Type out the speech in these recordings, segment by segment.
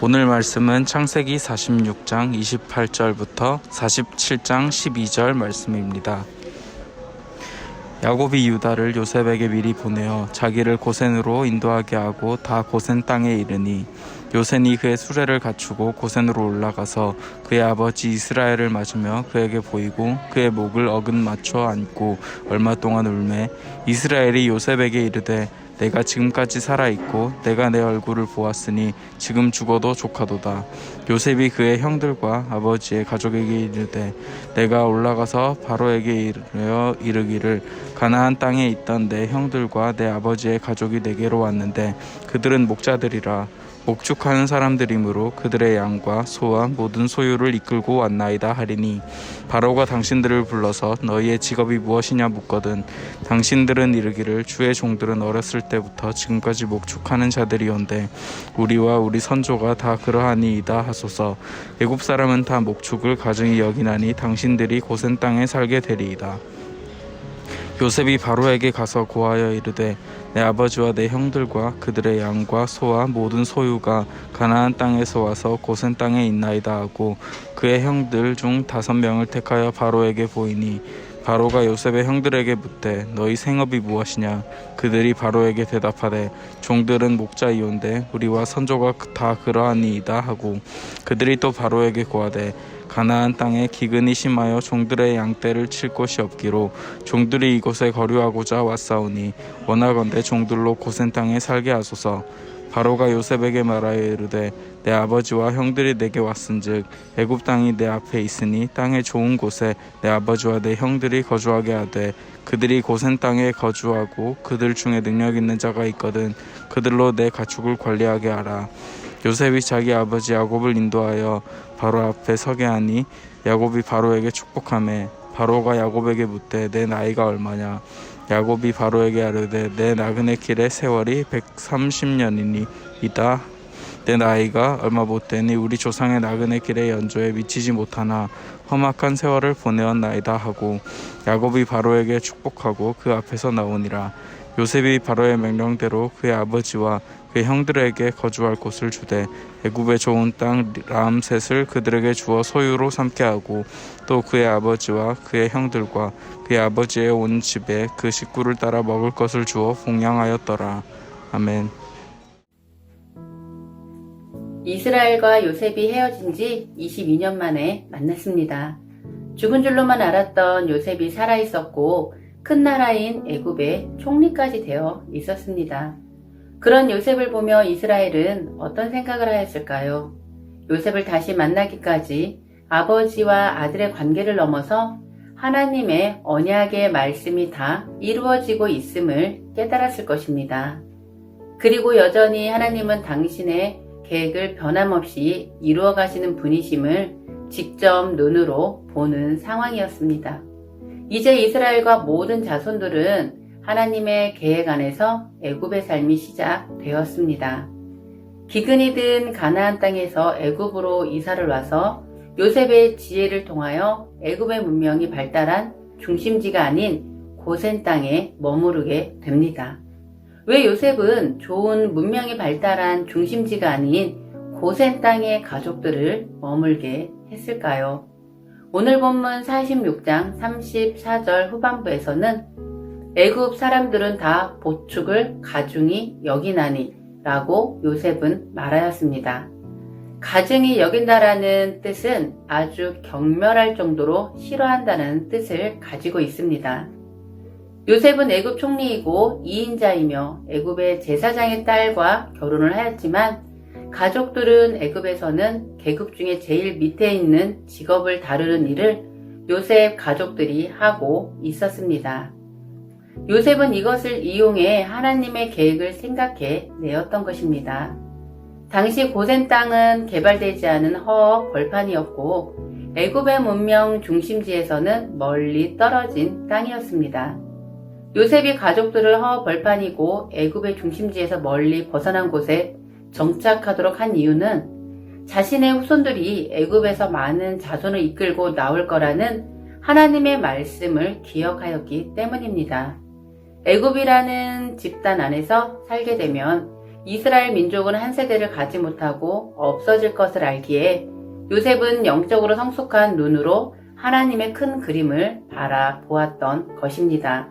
오늘 말씀은 창세기 46장 28절부터 47장 12절 말씀입니다. 야곱이 유다를 요셉에게 미리 보내어 자기를 고센으로 인도하게 하고 다 고센 땅에 이르니 요셉이 그의 수레를 갖추고 고센으로 올라가서 그의 아버지 이스라엘을 맞으며 그에게 보이고 그의 목을 어긋맞춰 안고 얼마 동안 울매 이스라엘이 요셉에게 이르되 내가 지금까지 살아있고 내가 내 얼굴을 보았으니 지금 죽어도 족하도다. 요셉이 그의 형들과 아버지의 가족에게 이르되 내가 올라가서 바로에게 이르기를 가나안 땅에 있던 내 형들과 내 아버지의 가족이 내게로 왔는데 그들은 목자들이라 목축하는 사람들이므로 그들의 양과 소와 모든 소유를 이끌고 왔나이다 하리니 바로가 당신들을 불러서 너희의 직업이 무엇이냐 묻거든 당신들은 이르기를 주의 종들은 어렸을 때부터 지금까지 목축하는 자들이온데 우리와 우리 선조가 다 그러하니이다 하소서. 애굽 사람은 다 목축을 가증히 여기나니 당신들이 고센 땅에 살게 되리이다. 요셉이 바로에게 가서 고하여 이르되 내 아버지와 내 형들과 그들의 양과 소와 모든 소유가 가나안 땅에서 와서 고센 땅에 있나이다 하고 그의 형들 중 5명을 택하여 바로에게 보이니 바로가 요셉의 형들에게 묻되 너희 생업이 무엇이냐? 그들이 바로에게 대답하되 종들은 목자이온데 우리와 선조가 다 그러하니이다 하고 그들이 또 바로에게 고하되 가나안 땅에 기근이 심하여 종들의 양떼를 칠 곳이 없기로 종들이 이곳에 거류하고자 왔사오니 원하건대 종들로 고센 땅에 살게 하소서. 바로가 요셉에게 말하여 이르되 내 아버지와 형들이 내게 왔은즉 애굽 땅이 내 앞에 있으니 땅의 좋은 곳에 내 아버지와 내 형들이 거주하게 하되 그들이 고센 땅에 거주하고 그들 중에 능력 있는 자가 있거든 그들로 내 가축을 관리하게 하라. 요셉이 자기 아버지 야곱을 인도하여 바로 앞에 서게 하니 야곱이 바로에게 축복하매 바로가 야곱에게 묻되 내 나이가 얼마냐? 야곱이 바로에게 아뢰되 내 나그네 길의 세월이 130년이니이다. 내 나이가 얼마 못되니 우리 조상의 나그네 길의 연조에 미치지 못하나 험악한 세월을 보내었나이다 하고 야곱이 바로에게 축복하고 그 앞에서 나오니라. 요셉이 바로의 명령대로 그의 아버지와 그의 형들에게 거주할 곳을 주되 애굽의 좋은 땅 람셋을 그들에게 주어 소유로 삼게 하고 또 그의 아버지와 그의 형들과 그의 아버지의 온 집에 그 식구를 따라 먹을 것을 주어 봉양하였더라. 아멘. 이스라엘과 요셉이 헤어진 지 22년 만에 만났습니다. 죽은 줄로만 알았던 요셉이 살아있었고 큰 나라인 애굽의 총리까지 되어 있었습니다. 그런 요셉을 보며 이스라엘은 어떤 생각을 하였을까요? 요셉을 다시 만나기까지 아버지와 아들의 관계를 넘어서 하나님의 언약의 말씀이 다 이루어지고 있음을 깨달았을 것입니다. 그리고 여전히 하나님은 당신의 계획을 변함없이 이루어 가시는 분이심을 직접 눈으로 보는 상황이었습니다. 이제 이스라엘과 모든 자손들은 하나님의 계획 안에서 애굽의 삶이 시작되었습니다. 기근이 든 가나안 땅에서 애굽으로 이사를 와서 요셉의 지혜를 통하여 애굽의 문명이 발달한 중심지가 아닌 고센 땅에 머무르게 됩니다. 왜 요셉은 좋은 문명이 발달한 중심지가 아닌 고센 땅의 가족들을 머물게 했을까요? 오늘 본문 46장 34절 후반부에서는 애굽 사람들은 다 보축을 가중히 여기나니 라고 요셉은 말하였습니다. 가증히 여긴다라는 뜻은 아주 경멸할 정도로 싫어한다는 뜻을 가지고 있습니다. 요셉은 애굽 총리이고 2인자이며 애굽의 제사장의 딸과 결혼을 하였지만 가족들은 애굽에서는 계급 중에 제일 밑에 있는 직업을 다루는 일을 요셉 가족들이 하고 있었습니다. 요셉은 이것을 이용해 하나님의 계획을 생각해 내었던 것입니다. 당시 고센 땅은 개발되지 않은 허 벌판이었고 애굽의 문명 중심지에서는 멀리 떨어진 땅이었습니다. 요셉이 가족들을 허 벌판이고 애굽의 중심지에서 멀리 벗어난 곳에 정착하도록 한 이유는 자신의 후손들이 애굽에서 많은 자손을 이끌고 나올 거라는 하나님의 말씀을 기억하였기 때문입니다. 애굽이라는 집단 안에서 살게 되면 이스라엘 민족은 한 세대를 가지 못하고 없어질 것을 알기에 요셉은 영적으로 성숙한 눈으로 하나님의 큰 그림을 바라보았던 것입니다.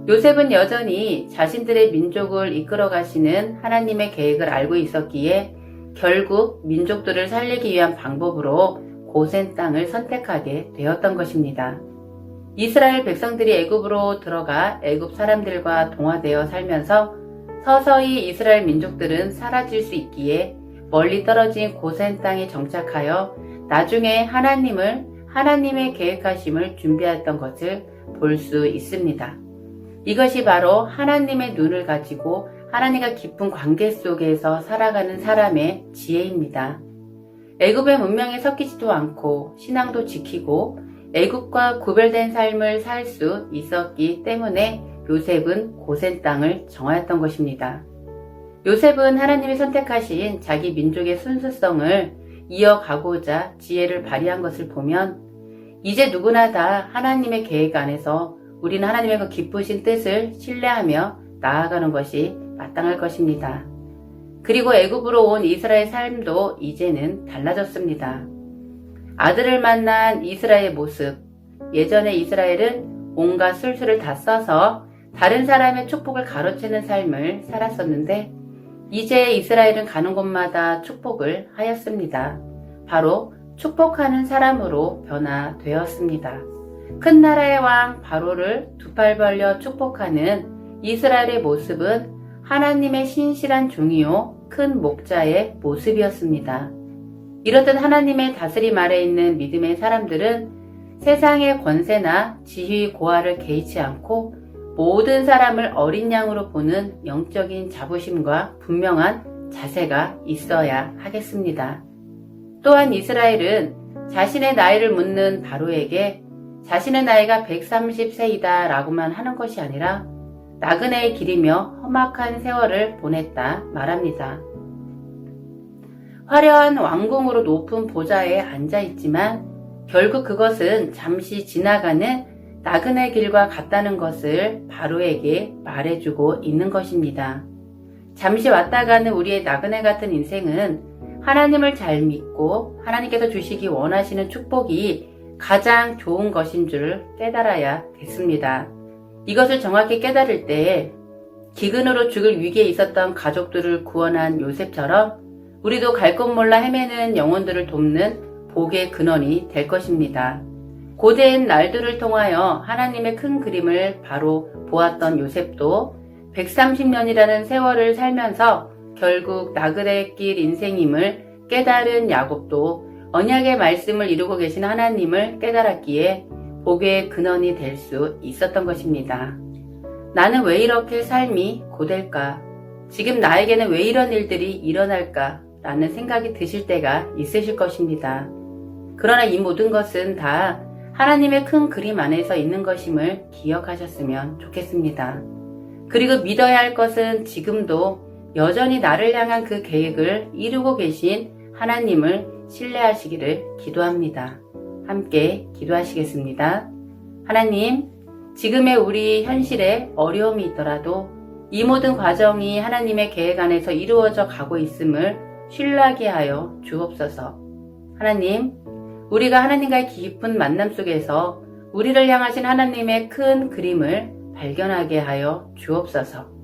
요셉은 여전히 자신들의 민족을 이끌어 가시는 하나님의 계획을 알고 있었기에 결국 민족들을 살리기 위한 방법으로 고센 땅을 선택하게 되었던 것입니다. 이스라엘 백성들이 애굽으로 들어가 애굽 사람들과 동화되어 살면서 서서히 이스라엘 민족들은 사라질 수 있기에 멀리 떨어진 고센 땅에 정착하여 나중에 하나님의 계획하심을 준비했던 것을 볼 수 있습니다. 이것이 바로 하나님의 눈을 가지고 하나님과 깊은 관계 속에서 살아가는 사람의 지혜입니다. 애굽의 문명에 섞이지도 않고 신앙도 지키고 애굽과 구별된 삶을 살 수 있었기 때문에 요셉은 고센 땅을 정하였던 것입니다. 요셉은 하나님이 선택하신 자기 민족의 순수성을 이어가고자 지혜를 발휘한 것을 보면 이제 누구나 다 하나님의 계획 안에서 우리는 하나님의 그 기쁘신 뜻을 신뢰하며 나아가는 것이 마땅할 것입니다. 그리고 애굽으로 온 이스라엘 삶도 이제는 달라졌습니다. 아들을 만난 이스라엘의 모습, 예전에 이스라엘은 온갖 술수를 다 써서 다른 사람의 축복을 가로채는 삶을 살았었는데 이제 이스라엘은 가는 곳마다 축복을 하였습니다. 바로 축복하는 사람으로 변화되었습니다. 큰 나라의 왕 바로를 두 팔 벌려 축복하는 이스라엘의 모습은 하나님의 신실한 종이요 큰 목자의 모습이었습니다. 이렇듯 하나님의 다스림 아래 있는 믿음의 사람들은 세상의 권세나 지위 고하를 개의치 않고 모든 사람을 어린 양으로 보는 영적인 자부심과 분명한 자세가 있어야 하겠습니다. 또한 이스라엘은 자신의 나이를 묻는 바로에게 자신의 나이가 130세이다 라고만 하는 것이 아니라 나그네의 길이며 험악한 세월을 보냈다 말합니다. 화려한 왕궁으로 높은 보좌에 앉아있지만 결국 그것은 잠시 지나가는 나그네 길과 같다는 것을 바로에게 말해주고 있는 것입니다. 잠시 왔다 가는 우리의 나그네 같은 인생은 하나님을 잘 믿고 하나님께서 주시기 원하시는 축복이 가장 좋은 것인 줄 깨달아야겠습니다. 이것을 정확히 깨달을 때 기근으로 죽을 위기에 있었던 가족들을 구원한 요셉처럼 우리도 갈 곳 몰라 헤매는 영혼들을 돕는 복의 근원이 될 것입니다. 고된 날들을 통하여 하나님의 큰 그림을 바로 보았던 요셉도 130년이라는 세월을 살면서 결국 나그네 길 인생임을 깨달은 야곱도 언약의 말씀을 이루고 계신 하나님을 깨달았기에 복의 근원이 될 수 있었던 것입니다. 나는 왜 이렇게 삶이 고될까? 지금 나에게는 왜 이런 일들이 일어날까? 라는 생각이 드실 때가 있으실 것입니다. 그러나 이 모든 것은 다 하나님의 큰 그림 안에서 있는 것임을 기억하셨으면 좋겠습니다. 그리고 믿어야 할 것은 지금도 여전히 나를 향한 그 계획을 이루고 계신 하나님을 신뢰하시기를 기도합니다. 함께 기도하시겠습니다. 하나님, 지금의 우리 현실에 어려움이 있더라도 이 모든 과정이 하나님의 계획 안에서 이루어져 가고 있음을 신뢰하게 하여 주옵소서. 하나님, 우리가 하나님과의 깊은 만남 속에서 우리를 향하신 하나님의 큰 그림을 발견하게 하여 주옵소서.